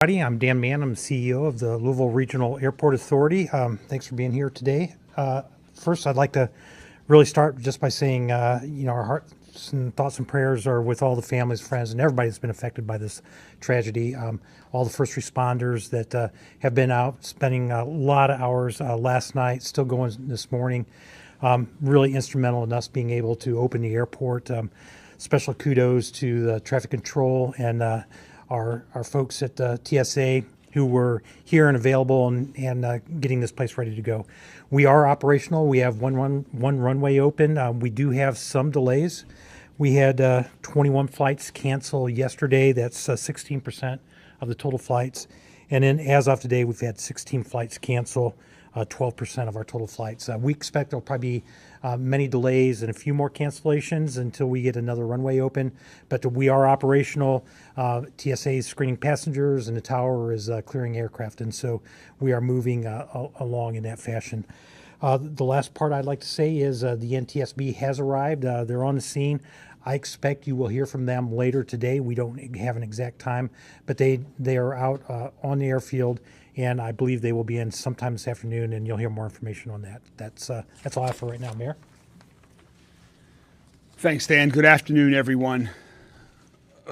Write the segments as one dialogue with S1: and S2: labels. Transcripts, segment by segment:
S1: I'm Dan Mann. I'm CEO of the Louisville Regional Airport Authority. Thanks for being here today. First, I'd like to really start just by saying, our hearts and thoughts and prayers are with all the families, friends, and everybody that's been affected by this tragedy. All the first responders that have been out spending a lot of hours last night, still going this morning. Really instrumental in us being able to open the airport. Special kudos to the traffic control and our folks at TSA who were here and available and getting this place ready to go. We are operational. We have one runway open. We do have some delays. We had 21 flights cancel yesterday. That's 16% of the total flights. And then as of today, we've had 16 flights cancel, 12% of our total flights. We expect there'll probably be many delays and a few more cancellations until we get another runway open. But we are operational. TSA is screening passengers and the tower is clearing aircraft. And so we are moving along in that fashion. The last part I'd like to say is the NTSB has arrived. They're on the scene. I expect you will hear from them later today. We don't have an exact time, but they are out on the airfield, and I believe they will be in sometime this afternoon, and you'll hear more information on that. That's all I have for right now, Mayor.
S2: Thanks, Dan. Good afternoon, everyone.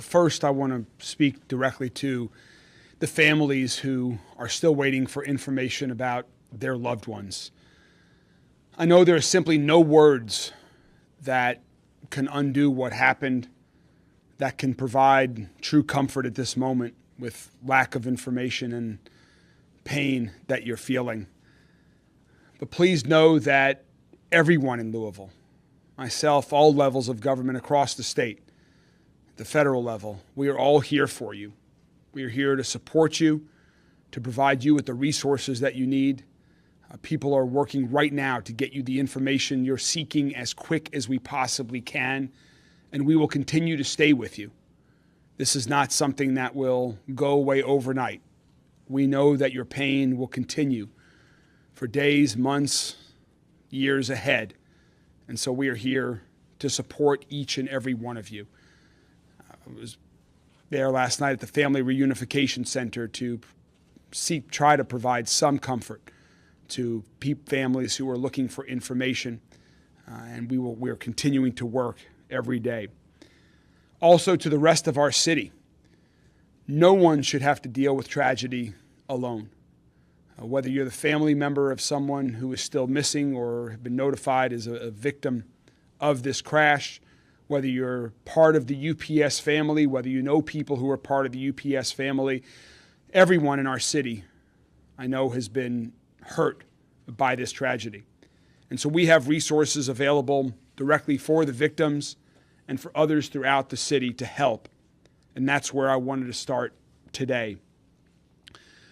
S2: First, I want to speak directly to the families who are still waiting for information about their loved ones. I know there are simply no words that can undo what happened, that can provide true comfort at this moment with lack of information and pain that you're feeling. But please know that everyone in Louisville, myself, all levels of government across the state, the federal level, we are all here for you. We are here to support you, to provide you with the resources that you need. People are working right now to get you the information you're seeking as quick as we possibly can, and we will continue to stay with you. This is not something that will go away overnight. We know that your pain will continue for days, months, years ahead, and so we are here to support each and every one of you. I was there last night at the Family Reunification Center to try to provide some comfort to families who are looking for information, and we are continuing to work every day. Also, to the rest of our city, no one should have to deal with tragedy alone. Whether you're the family member of someone who is still missing or have been notified as a victim of this crash, whether you're part of the UPS family, whether you know people who are part of the UPS family, everyone in our city, I know, has been hurt by this tragedy. And so we have resources available directly for the victims and for others throughout the city to help. And that's where I wanted to start today.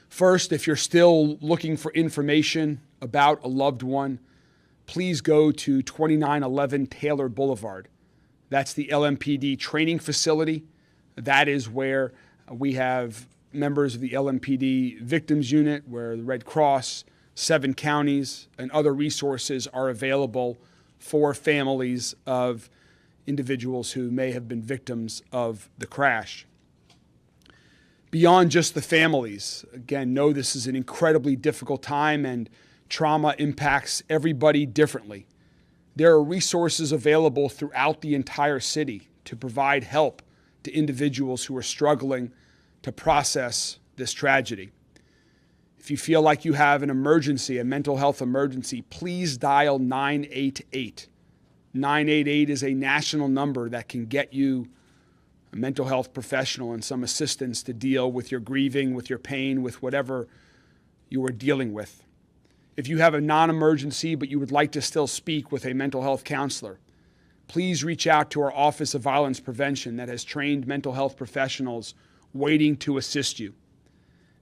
S2: First, if you're still looking for information about a loved one, please go to 2911 Taylor Boulevard. That's the LMPD training facility. That is where we have members of the LMPD Victims Unit, where the Red Cross, 7 counties, and other resources are available for families of individuals who may have been victims of the crash. Beyond just the families, again, know this is an incredibly difficult time and trauma impacts everybody differently. There are resources available throughout the entire city to provide help to individuals who are struggling to process this tragedy. If you feel like you have an emergency, a mental health emergency, please dial 988. 988 is a national number that can get you a mental health professional and some assistance to deal with your grieving, with your pain, with whatever you are dealing with. If you have a non-emergency but you would like to still speak with a mental health counselor, please reach out to our Office of Violence Prevention that has trained mental health professionals waiting to assist you.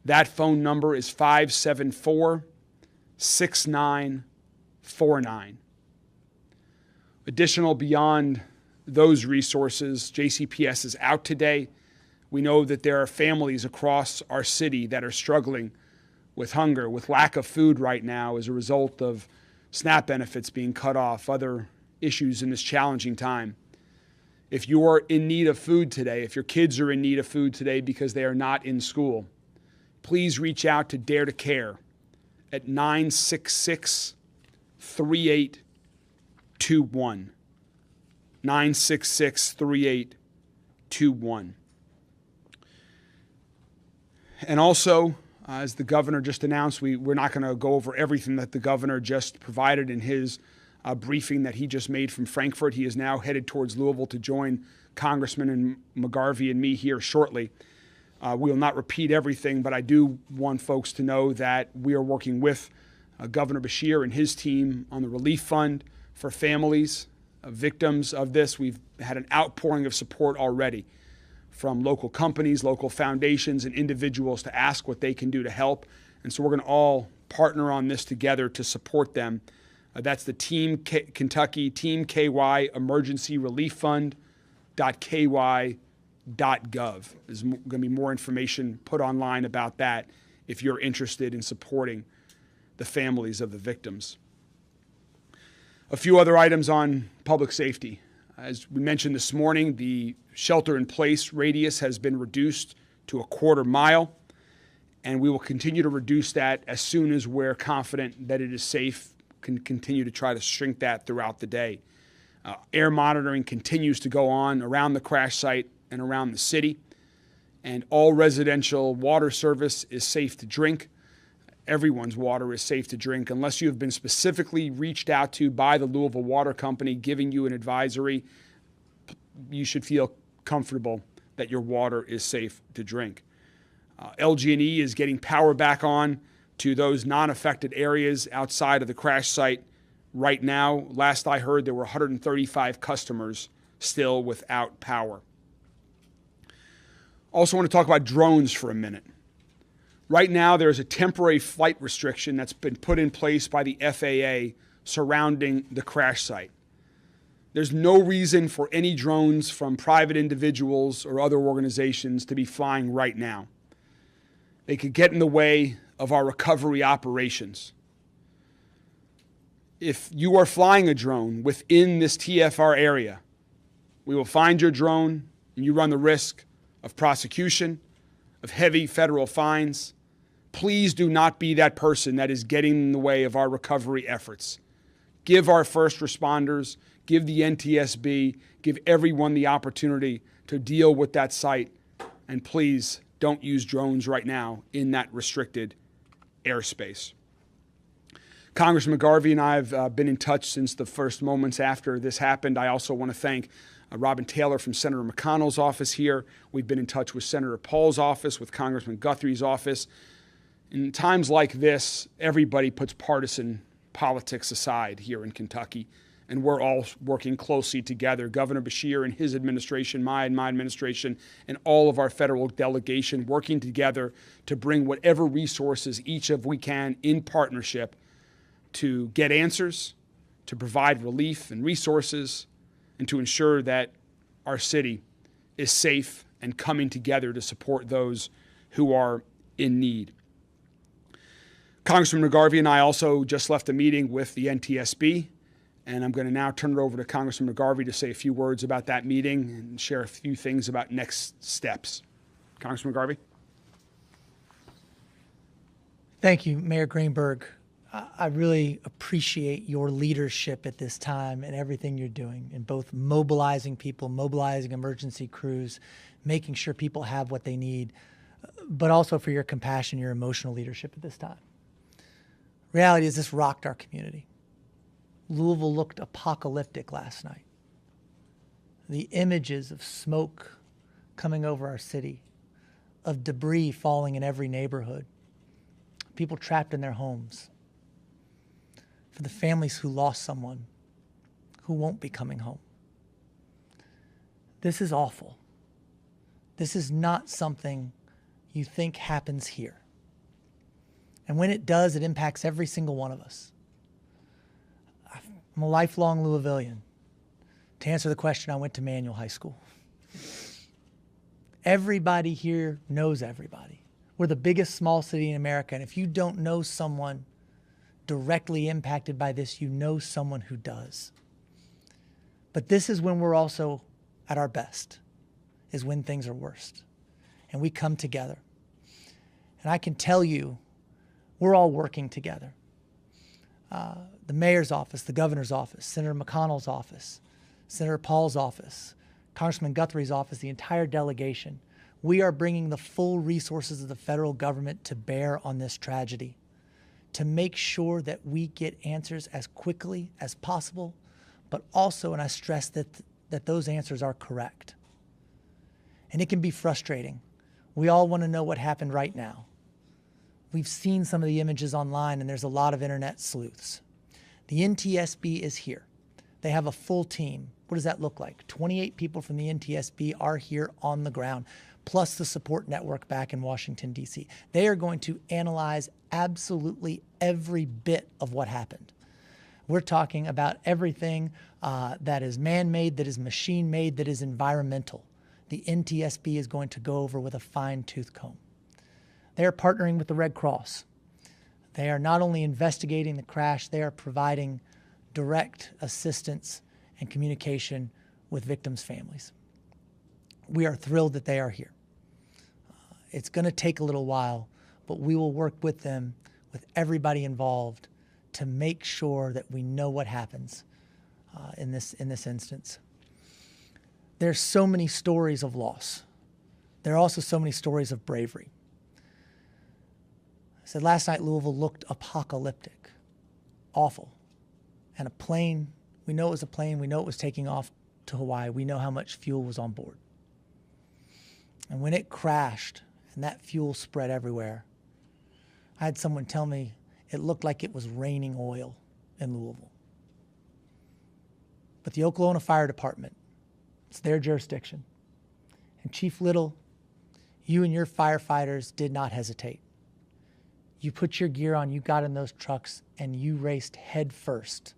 S2: That phone number is 574-6949. Additional beyond those resources, JCPS is out today. We know that there are families across our city that are struggling with hunger, with lack of food right now as a result of SNAP benefits being cut off, other issues in this challenging time. If you are in need of food today, if your kids are in need of food today because they are not in school, please reach out to Dare to Care at 966-3821. 966-3821. And also, as the governor just announced, we're not going to go over everything that the governor just provided in his briefing that he just made from Frankfurt. He is now headed towards Louisville to join Congressman McGarvey and me here shortly. We will not repeat everything, but I do want folks to know that we are working with Governor Beshear and his team on the relief fund for families of victims of this. We've had an outpouring of support already from local companies, local foundations, and individuals to ask what they can do to help. And so we're going to all partner on this together to support them. That's the Team Kentucky, Team KY Emergency Relief Fund.ky.gov. There's going to be more information put online about that if you're interested in supporting the families of the victims. A few other items on public safety. As we mentioned this morning, the shelter-in-place radius has been reduced to a quarter mile, and we will continue to reduce that as soon as we're confident that it is safe. Can continue to try to shrink that throughout the day. Air monitoring continues to go on around the crash site and around the city, and all residential water service is safe to drink. Everyone's water is safe to drink unless you have been specifically reached out to by the Louisville Water Company giving you an advisory. You should feel comfortable that your water is safe to drink. LG&E is getting power back on to those non-affected areas outside of the crash site right now. Last I heard, there were 135 customers still without power. Also want to talk about drones for a minute. Right now, there's a temporary flight restriction that's been put in place by the FAA surrounding the crash site. There's no reason for any drones from private individuals or other organizations to be flying right now. They could get in the way of our recovery operations. If you are flying a drone within this TFR area, we will find your drone and you run the risk of prosecution, of heavy federal fines. Please do not be that person that is getting in the way of our recovery efforts. Give our first responders, give the NTSB, give everyone the opportunity to deal with that site, and please don't use drones right now in that restricted airspace. Congressman McGarvey and I have been in touch since the first moments after this happened. I also want to thank Robin Taylor from Senator McConnell's office here. We've been in touch with Senator Paul's office, with Congressman Guthrie's office. In times like this, everybody puts partisan politics aside here in Kentucky, and we're all working closely together. Governor Beshear and his administration, my administration, and all of our federal delegation working together to bring whatever resources each of we can in partnership to get answers, to provide relief and resources, and to ensure that our city is safe and coming together to support those who are in need. Congressman McGarvey and I also just left a meeting with the NTSB, and I'm going to now turn it over to Congressman McGarvey to say a few words about that meeting and share a few things about next steps. Congressman McGarvey.
S3: Thank you, Mayor Greenberg. I really appreciate your leadership at this time and everything you're doing in both mobilizing people, mobilizing emergency crews, making sure people have what they need, but also for your compassion, your emotional leadership at this time. Reality is this rocked our community. Louisville looked apocalyptic last night. The images of smoke coming over our city, of debris falling in every neighborhood, people trapped in their homes, for the families who lost someone who won't be coming home. This is awful. This is not something you think happens here. And when it does, it impacts every single one of us. I'm a lifelong Louisvillian. To answer the question, I went to Manual High School. Everybody here knows everybody. We're the biggest small city in America, and if you don't know someone directly impacted by this, you know someone who does. But this is when we're also at our best, is when things are worst. And we come together. And I can tell you, we're all working together. The mayor's office, the governor's office, Senator McConnell's office, Senator Paul's office, Congressman Guthrie's office, the entire delegation. We are bringing the full resources of the federal government to bear on this tragedy to make sure that we get answers as quickly as possible, but also, and I stress that those answers are correct. And it can be frustrating. We all want to know what happened right now. We've seen some of the images online, and there's a lot of internet sleuths. The NTSB is here. They have a full team. What does that look like? 28 people from the NTSB are here on the ground, plus the support network back in Washington, D.C. They are going to analyze absolutely every bit of what happened. We're talking about everything that is man-made, that is machine-made, that is environmental. The NTSB is going to go over with a fine-tooth comb. They are partnering with the Red Cross. They are not only investigating the crash, they are providing direct assistance and communication with victims' families. We are thrilled that they are here. It's going to take a little while, but we will work with them, with everybody involved, to make sure that we know what happens in this instance. There's so many stories of loss. There are also so many stories of bravery. I said last night Louisville looked apocalyptic, awful. And a plane, we know it was a plane, we know it was taking off to Hawaii, we know how much fuel was on board. And when it crashed and that fuel spread everywhere, I had someone tell me it looked like it was raining oil in Louisville. But the Oklahoma Fire Department, it's their jurisdiction. And Chief Little, you and your firefighters did not hesitate. You put your gear on, you got in those trucks, and you raced head first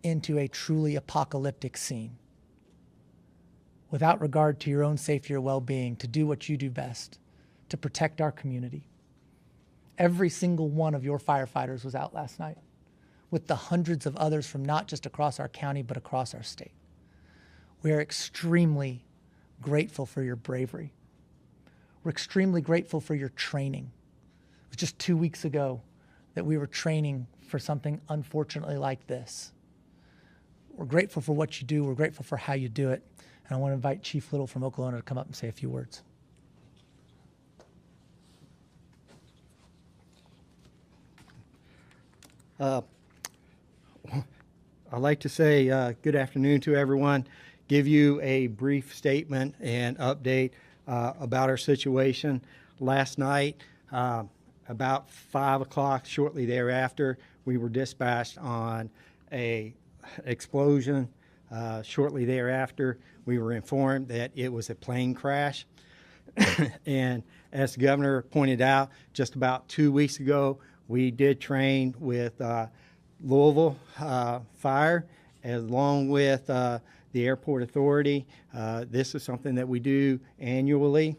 S3: into a truly apocalyptic scene without regard to your own safety or well-being, to do what you do best, to protect our community. Every single one of your firefighters was out last night with the hundreds of others from not just across our county, but across our state. We are extremely grateful for your bravery. We're extremely grateful for your training. It was just 2 weeks ago that we were training for something unfortunately like this. We're grateful for what you do. We're grateful for how you do it. And I want to invite Chief Little from Oklahoma to come up and say a few words.
S4: I'd like to say good afternoon to everyone, give you a brief statement and update about our situation. Last night, about 5 o'clock, shortly thereafter, we were dispatched on a explosion. Shortly thereafter, we were informed that it was a plane crash. And as the governor pointed out, just about 2 weeks ago, we did train with Louisville Fire along with the Airport Authority. This is something that we do annually.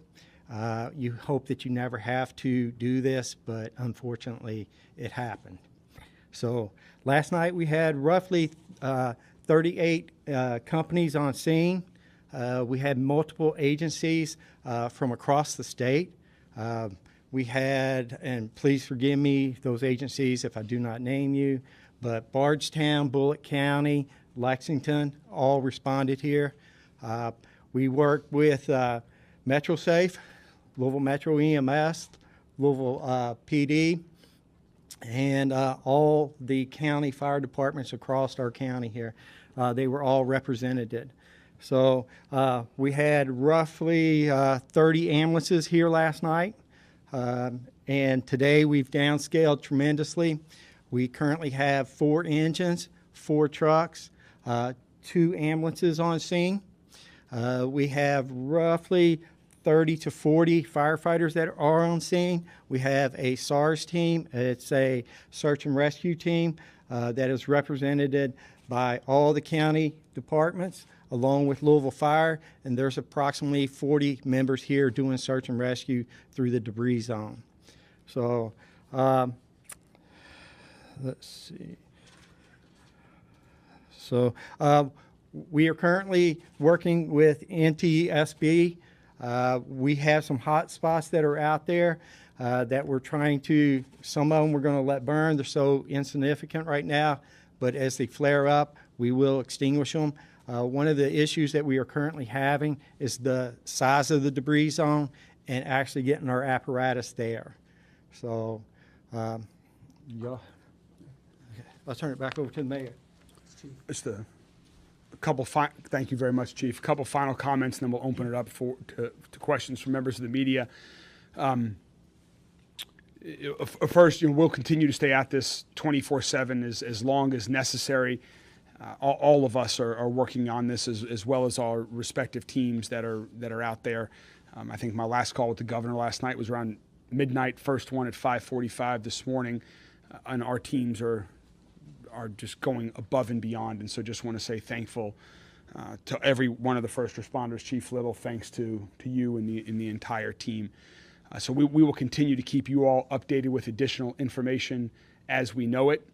S4: You hope that you never have to do this, but unfortunately it happened. So last night we had roughly 38 companies on scene. We had multiple agencies from across the state. We had, and please forgive me, those agencies if I do not name you, but Bardstown, Bullitt County, Lexington, all responded here. We worked with MetroSafe, Louisville Metro EMS, Louisville PD, and all the county fire departments across our county here. They were all represented. So we had roughly 30 ambulances here last night. And today we've downscaled tremendously. We currently have 4 engines, 4 trucks, 2 ambulances on scene. We have roughly 30 to 40 firefighters that are on scene. We have a SARS team. It's a search and rescue team that is represented by all the county departments along with Louisville Fire, and there's approximately 40 members here doing search and rescue through the debris zone. So let's see. So we are currently working with NTSB We have some hot spots that are out there that we're trying to, some of them we're going to let burn. They're so insignificant right now, but as they flare up, we will extinguish them. One of the issues that we are currently having is the size of the debris zone and actually getting our apparatus there. So, I'll turn it back over to the mayor.
S2: Just a couple. Thank you very much, Chief. A couple final comments, and then we'll open it up to questions from members of the media. First, we'll continue to stay at this 24/7 as long as necessary. All of us are working on this as well as our respective teams that are out there. I think my last call with the governor last night was around midnight. First one at 5:45 this morning, and our teams are just going above and beyond. And so, just want to say thankful to every one of the first responders. Chief Little, thanks to you and the entire team. So we will continue to keep you all updated with additional information as we know it.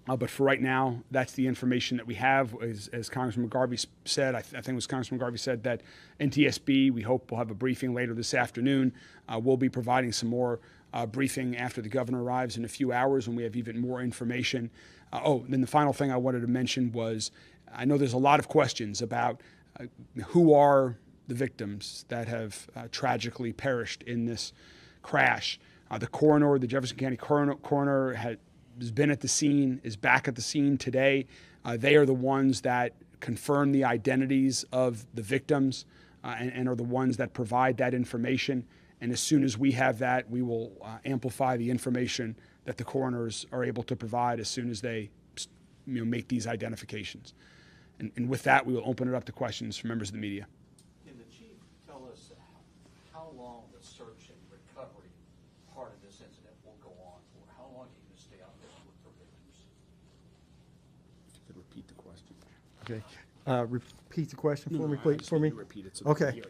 S2: But for right now, that's the information that we have. As Congressman McGarvey said, I think it was Congressman McGarvey said that NTSB, we hope will have a briefing later this afternoon. We'll be providing some more briefing after the governor arrives in a few hours when we have even more information. Then the final thing I wanted to mention was, I know there's a lot of questions about who are the victims that have tragically perished in this crash. The coroner, the Jefferson County coroner has been at the scene, is back at the scene today. They are the ones that confirm the identities of the victims and are the ones that provide that information. And as soon as we have that, we will amplify the information that the coroners are able to provide as soon as they make these identifications. And with that, we will open it up to questions from members of the media.
S5: Can the chief tell us how long the search and recovery part of this incident will go on for? How long are you going to stay out there to look for victims?
S2: Could repeat the question.
S4: Okay. Repeat the question for me, please. For me.
S2: Repeat it. So
S4: Okay.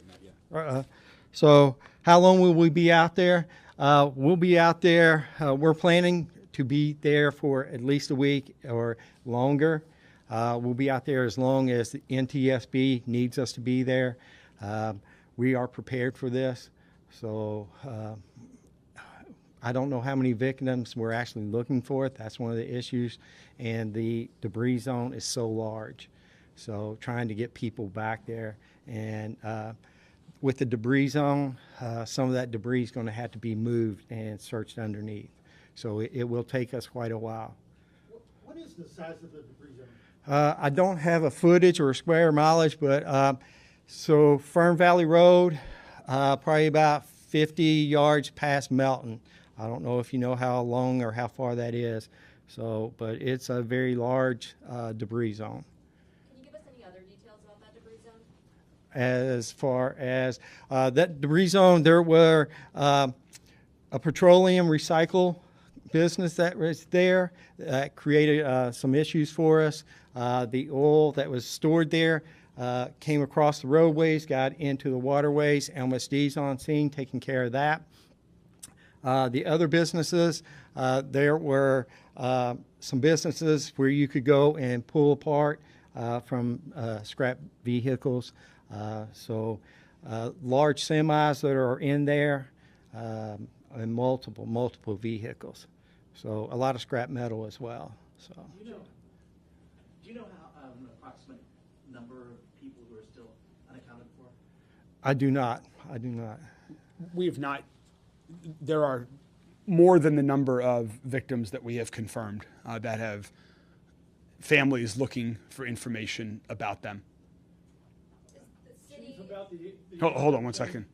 S4: So how long will we be out there? We'll be out there. We're planning to be there for at least a week or longer. We'll be out there as long as the NTSB needs us to be there. We are prepared for this. So I don't know how many victims we're actually looking for. That's one of the issues. And the debris zone is so large. So trying to get people back there. And with the debris zone, some of that debris is going to have to be moved and searched underneath. So it will take us quite a while.
S6: What is the size of the debris zone?
S4: I don't have a footage or a square mileage, but so Fern Valley Road, probably about 50 yards past Melton. I don't know if you know how long or how far that is. So, but it's a very large debris zone.
S7: Can you give us any other details about that debris zone?
S4: As far as that debris zone, there were a petroleum recycle business that was there that created some issues for us. The oil that was stored there came across the roadways, got into the waterways. LMSD's on scene taking care of that. The other businesses, there were some businesses where you could go and pull apart from scrap vehicles. So large semis that are in there and multiple vehicles. So a lot of scrap metal as well. So.
S5: Do you know how an approximate number of people who are still unaccounted for?
S4: I do not.
S2: We have not. There are more than the number of victims that we have confirmed that have families looking for information about them.
S7: City,
S2: Hold on 1 second.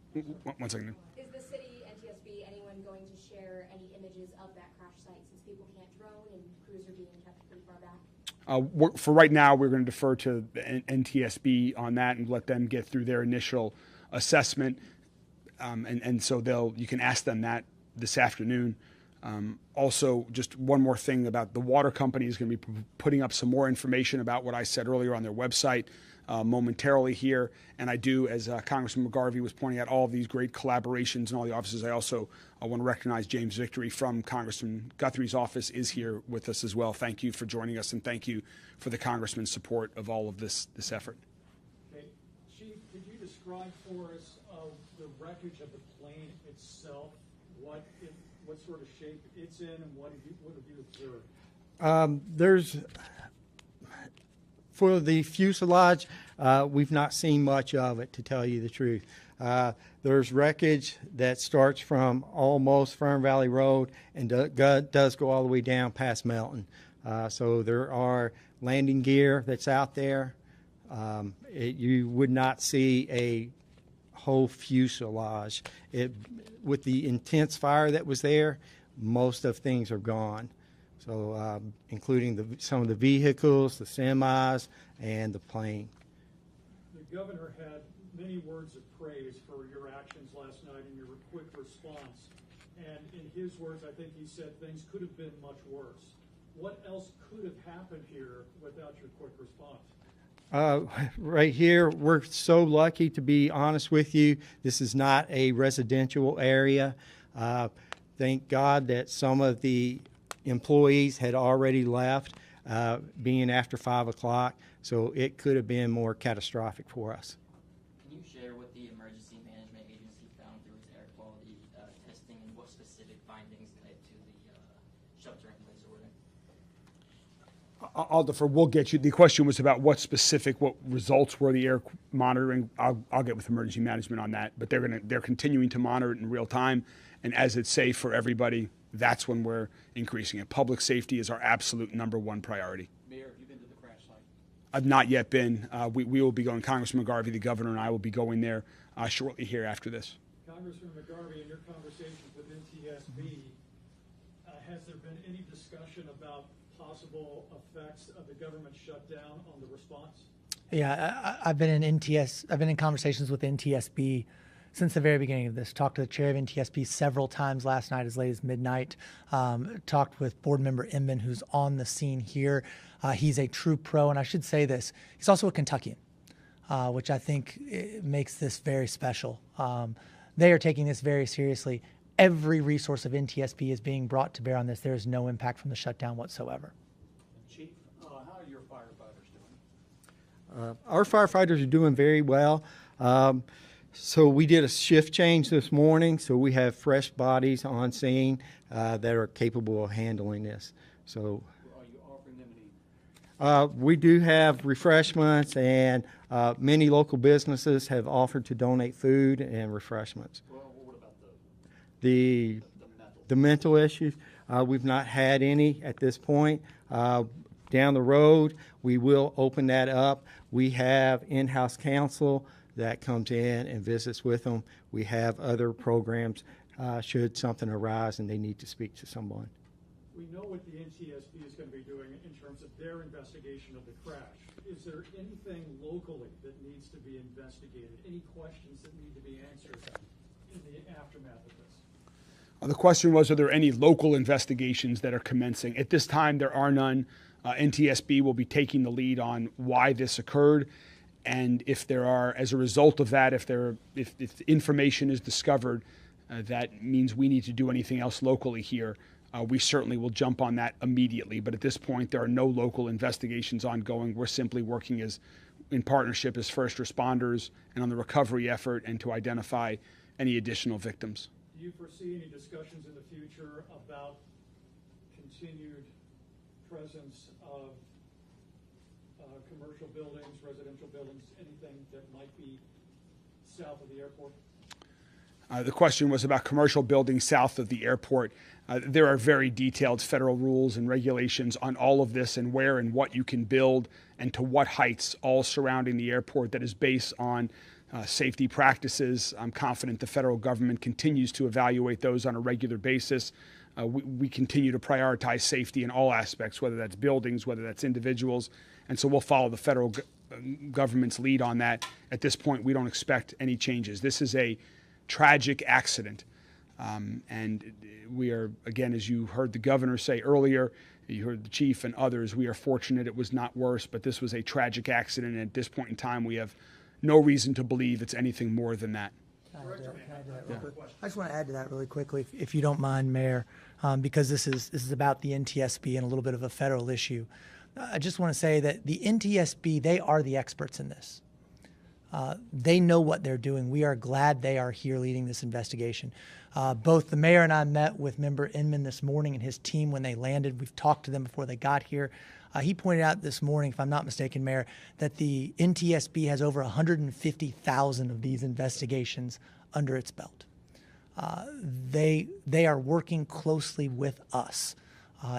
S2: 1 second.
S7: is the city, NTSB, anyone going to share any images of that crash site since people can't drone and crews are being kept pretty far back?
S2: For right now, we're going to defer to the NTSB on that and let them get through their initial assessment. And so you can ask them that this afternoon. Also, just one more thing about the water company is going to be putting up some more information about what I said earlier on their website momentarily here. And I do, as Congressman McGarvey was pointing out, all of these great collaborations and all the offices. I also want to recognize James Victory from Congressman Guthrie's office is here with us as well. Thank you for joining us, and thank you for the Congressman's support of all of this effort.
S6: Okay. Chief, could you describe for us the wreckage of the plane itself, what sort of shape it's in, and what have you observed?
S4: There's, for the fuselage, we've not seen much of it, to tell you the truth. There's wreckage that starts from almost Fern Valley Road and does go all the way down past Melton. So there are landing gear that's out there. You would not see a whole fuselage. With the intense fire that was there, most of things are gone. So including some of the vehicles, the semis, and the plane.
S6: The governor had many words of praise for your actions last night and your quick response. And in his words, I think he said things could have been much worse. What else could have happened here without your quick response?
S4: Right here, we're so lucky, to be honest with you. This is not a residential area. Thank God that some of the employees had already left, being after 5 o'clock, so it could have been more catastrophic for us.
S8: Can you share what the Emergency Management Agency found through its air quality testing, and what specific findings led to the shelter-in-place order?
S2: I'll defer. We'll get you. The question was about what results were the air monitoring. I'll get with emergency management on that. But they're continuing to monitor it in real time, and as it's safe for everybody, that's when we're increasing it. Public safety is our absolute #1 priority.
S5: Mayor, have you been to the crash site?
S2: I've not yet been. We will be going. Congressman McGarvey, the governor, and I will be going there shortly here after this.
S6: Congressman McGarvey, in your conversations with NTSB, has there been any discussion about possible effects of the government shutdown on the response?
S3: Yeah, I've been in conversations with NTSB since the very beginning of this. Talked to the chair of NTSB several times last night, as late as midnight. Talked with board member Inman, who's on the scene here. He's a true pro, and I should say this, he's also a Kentuckian, which I think makes this very special. They are taking this very seriously. Every resource of NTSB is being brought to bear on this. There is no impact from the shutdown whatsoever.
S5: Chief, how are your firefighters doing?
S4: Our firefighters are doing very well. So we did a shift change this morning, so we have fresh bodies on scene that are capable of handling this. So
S5: Are you offering them any?
S4: we do have refreshments, and many local businesses have offered to donate food and refreshments.
S5: Well, what about
S4: The mental issues, we've not had any at this point. Down the road, we will open that up. We have in-house counsel that comes in and visits with them. We have other programs should something arise and they need to speak to someone.
S6: We know what the NTSB is going to be doing in terms of their investigation of the crash. Is there anything locally that needs to be investigated? Any questions that need to be answered in the aftermath of this?
S2: The question was, are there any local investigations that are commencing? At this time, there are none. NTSB will be taking the lead on why this occurred. And if there are, as a result of that, if information is discovered that means we need to do anything else locally here, we certainly will jump on that immediately. But at this point, there are no local investigations ongoing. We're simply working in partnership as first responders and on the recovery effort and to identify any additional victims.
S6: Do you foresee any discussions in the future about continued presence of commercial buildings, residential buildings, anything that might be south of the airport?
S2: The question was about commercial buildings south of the airport. There are very detailed federal rules and regulations on all of this and where and what you can build and to what heights, all surrounding the airport, that is based on safety practices. I'm confident the federal government continues to evaluate those on a regular basis. We continue to prioritize safety in all aspects, whether that's buildings, whether that's individuals. And so we'll follow the federal government's lead on that. At this point, we don't expect any changes. This is a tragic accident. And we are, again, as you heard the governor say earlier, you heard the chief and others, we are fortunate it was not worse, but this was a tragic accident. And at this point in time, we have no reason to believe it's anything more than that.
S3: I just want to add to that really quickly, if you don't mind, Mayor, because this is about the NTSB and a little bit of a federal issue. I just want to say that the NTSB, they are the experts in this. They know what they're doing. We are glad they are here leading this investigation. Both the mayor and I met with Member Inman this morning and his team when they landed. We've talked to them before they got here. He pointed out this morning, if I'm not mistaken, Mayor, that the NTSB has over 150,000 of these investigations under its belt. They are working closely with us.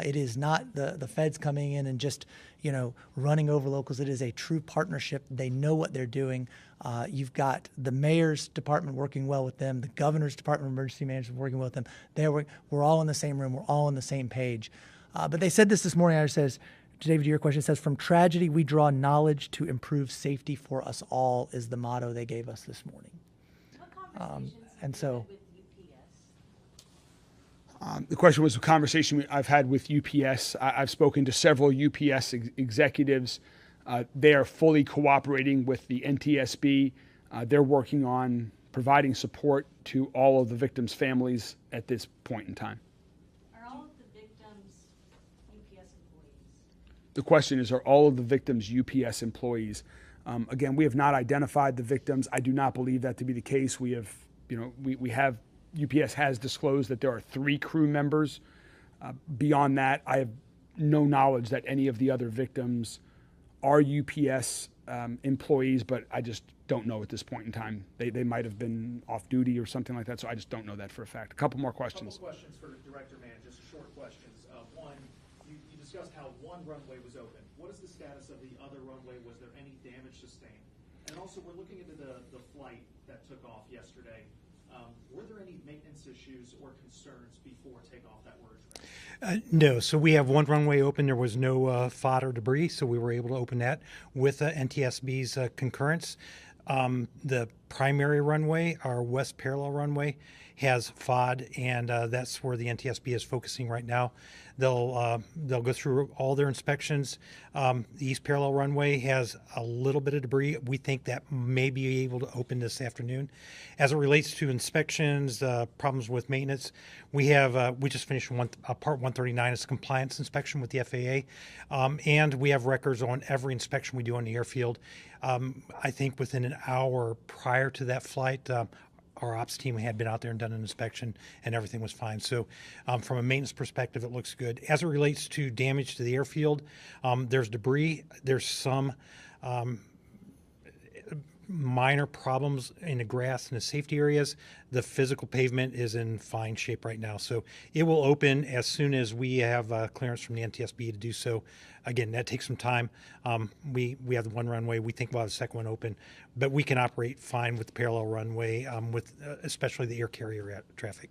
S3: It is not the feds coming in and just, running over locals. It is a true partnership. They know what they're doing. You've got the mayor's department working well with them, the governor's department of emergency management working well with them. We're all in the same room. We're all on the same page. But they said this morning. It says, David, to your question, it says, "From tragedy, we draw knowledge to improve safety for us all," is the motto they gave us this morning.
S9: What conversations
S3: and so.
S9: with UPS?
S2: The question was a conversation I've had with UPS. I've spoken to several UPS executives. They are fully cooperating with the NTSB. They're working on providing support to all of the victims' families at this point in time.
S9: Are all of the victims UPS employees?
S2: The question is, are all of the victims UPS employees? Again, we have not identified the victims. I do not believe that to be the case. We have, UPS has disclosed that there are 3 crew members. Beyond that, I have no knowledge that any of the other victims are UPS employees, but I just don't know at this point in time. They might have been off duty or something like that, so I just don't know that for a fact. A couple more questions.
S6: Couple questions for Director Mann, just short questions. One, you discussed how one runway was open. What is the status of the other runway? Was there any damage sustained? And also, we're looking into the flight that took off yesterday. Were there any maintenance issues or concerns before takeoff that were addressed?
S1: No. So we have one runway open. There was no fodder debris, so we were able to open that with NTSB's concurrence. The primary runway, our west parallel runway, has FOD, and that's where the NTSB is focusing right now. They'll go through all their inspections. The east parallel runway has a little bit of debris. We think that may be able to open this afternoon. As it relates to inspections, problems with maintenance, we just finished Part 139 is a compliance inspection with the FAA, and we have records on every inspection we do on the airfield. I think within an hour prior to that flight, our ops team had been out there and done an inspection, and everything was fine. So from a maintenance perspective, it looks good. As it relates to damage to the airfield, there's debris. There's some minor problems in the grass and the safety areas. The physical pavement is in fine shape right now. So it will open as soon as we have clearance from the NTSB to do so. Again, that takes some time. We have the one runway. We think we'll have the second one open, but we can operate fine with the parallel runway, with especially the air carrier traffic.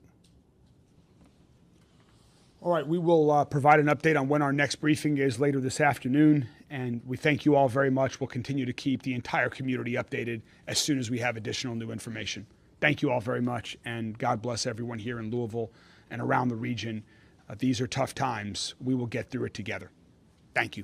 S2: All right, we will provide an update on when our next briefing is later this afternoon, and we thank you all very much. We'll continue to keep the entire community updated as soon as we have additional new information. Thank you all very much, and God bless everyone here in Louisville and around the region. These are tough times. We will get through it together. Thank you.